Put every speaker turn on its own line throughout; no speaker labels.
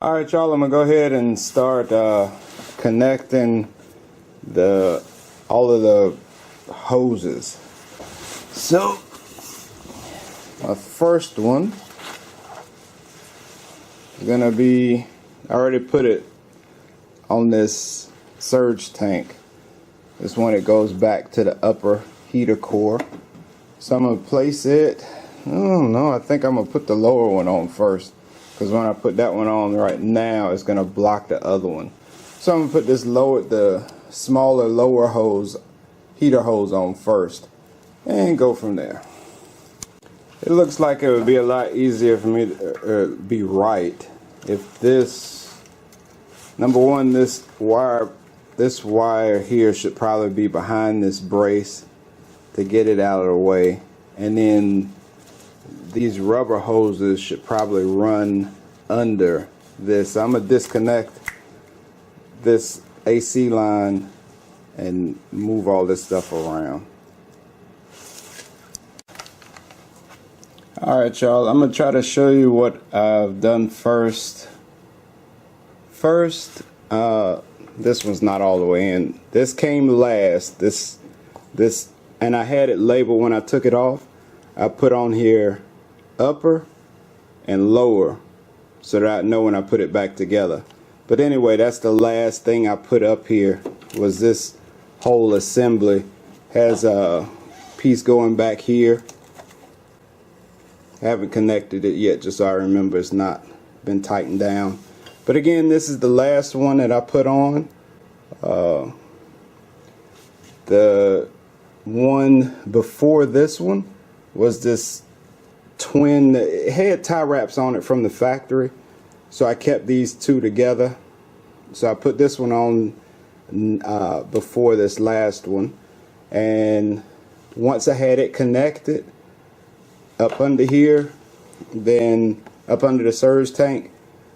Alright y'all, I'm gonna go ahead and start connecting all of the hoses. So my first one is gonna be, I already put it on this surge tank. This one, it goes back to the upper heater core. So I'm gonna place it, I don't know, I think I'm gonna put the lower one on first, because when I put that one on right now, it's gonna block the other one. So I'm gonna put this the smaller lower hose, heater hose on first, and go from there. It looks like it would be a lot easier for me to be right if this, number one, this wire here should probably be behind this brace to get it out of the way, and then these rubber hoses should probably run under this. I'm gonna disconnect this AC line and move all this stuff around. Alright y'all, I'm gonna try to show you what I've done first. This one's not all the way in. This came last. This and I had it labeled when I took it off. I put on here upper and lower so that I know when I put it back together. But anyway, that's the last thing I put up here, was this whole assembly. Has a piece going back here. I haven't connected it yet, just so I remember it's not been tightened down. But again, this is the last one that I put on. The one before this one was this twin. It had tie wraps on it from the factory, so I kept these two together. So I put this one on before this last one, and once I had it connected up under here, then up under the surge tank,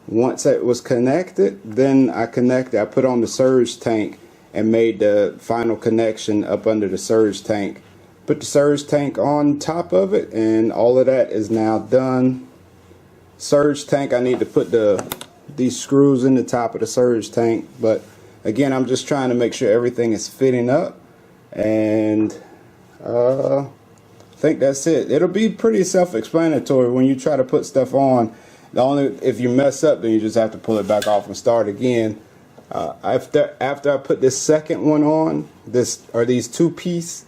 once it was connected, then I put on the surge tank and made the final connection up under the surge tank. Put the surge tank on top of it, and all of that is now done. Surge tank, I need to put these screws in the top of the surge tank, but again, I'm just trying to make sure everything is fitting up, and I think that's it. It'll be pretty self-explanatory when you try to put stuff on. If you mess up, then you just have to pull it back off and start again. After I put this second one on, this two-piece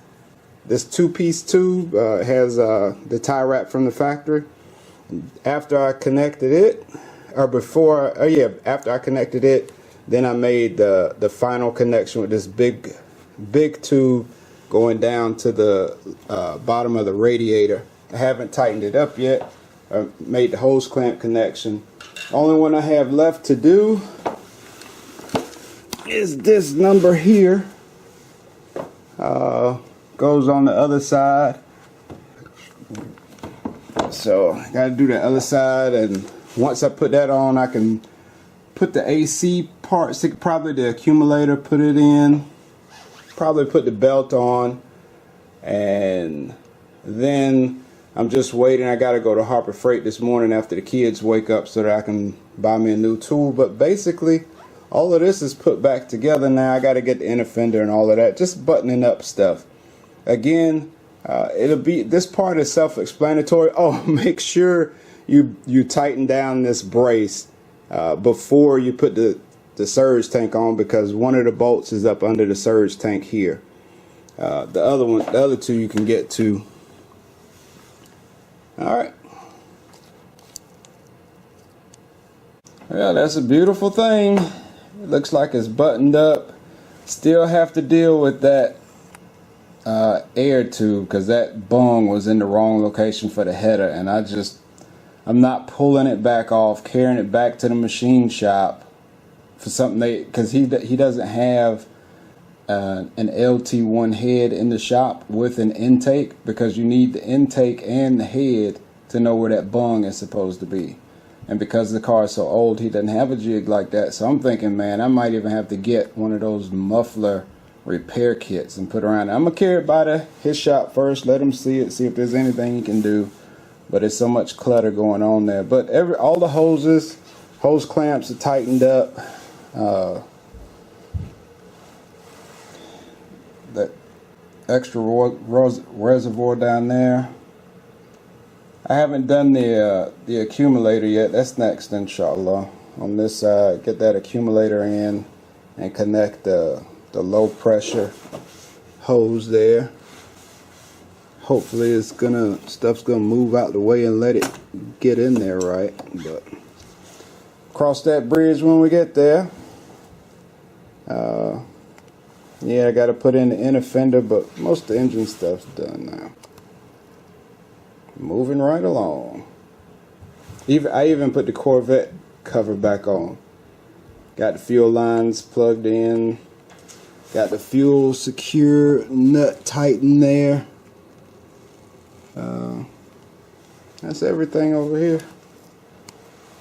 tube has the tie wrap from the factory. After I connected it, after I connected it, then I made the final connection with this big tube going down to the bottom of the radiator. I haven't tightened it up yet. I made the hose clamp connection. Only one I have left to do is this number here. Goes on the other side. So I gotta do the other side, and once I put that on, I can put the AC parts, probably the accumulator, put it in, probably put the belt on, and then I'm just waiting. I gotta go to Harbor Freight this morning after the kids wake up so that I can buy me a new tool. But basically, all of this is put back together now. I gotta get the inner fender and all of that, just buttoning up stuff. Again, this part is self-explanatory. Oh, make sure you tighten down this brace before you put the surge tank on, because one of the bolts is up under the surge tank here. The other two you can get to. Alright. Well, that's a beautiful thing. It looks like it's buttoned up. Still have to deal with that air tube, because that bung was in the wrong location for the header, and I'm not pulling it back off, carrying it back to the machine shop for something because he doesn't have an LT1 head in the shop with an intake, because you need the intake and the head to know where that bung is supposed to be. And because the car is so old, he doesn't have a jig like that. So I'm thinking, man, I might even have to get one of those muffler repair kits and put around. I'm gonna carry it by his shop first, let him see it, see if there's anything he can do. But there's so much clutter going on there. But all the hoses Hose clamps are tightened up. That extra reservoir down there. I haven't done the accumulator yet. That's next, inshallah. On this side, get that accumulator in and connect the low pressure hose there. Hopefully stuff's gonna move out the way and let it get in there right. But cross that bridge when we get there. Yeah, I gotta put in the inner fender, but most of the engine stuff's done now. Moving right along. I even put the Corvette cover back on. Got the fuel lines plugged in. Got the fuel secure, nut tightened there. That's everything over here.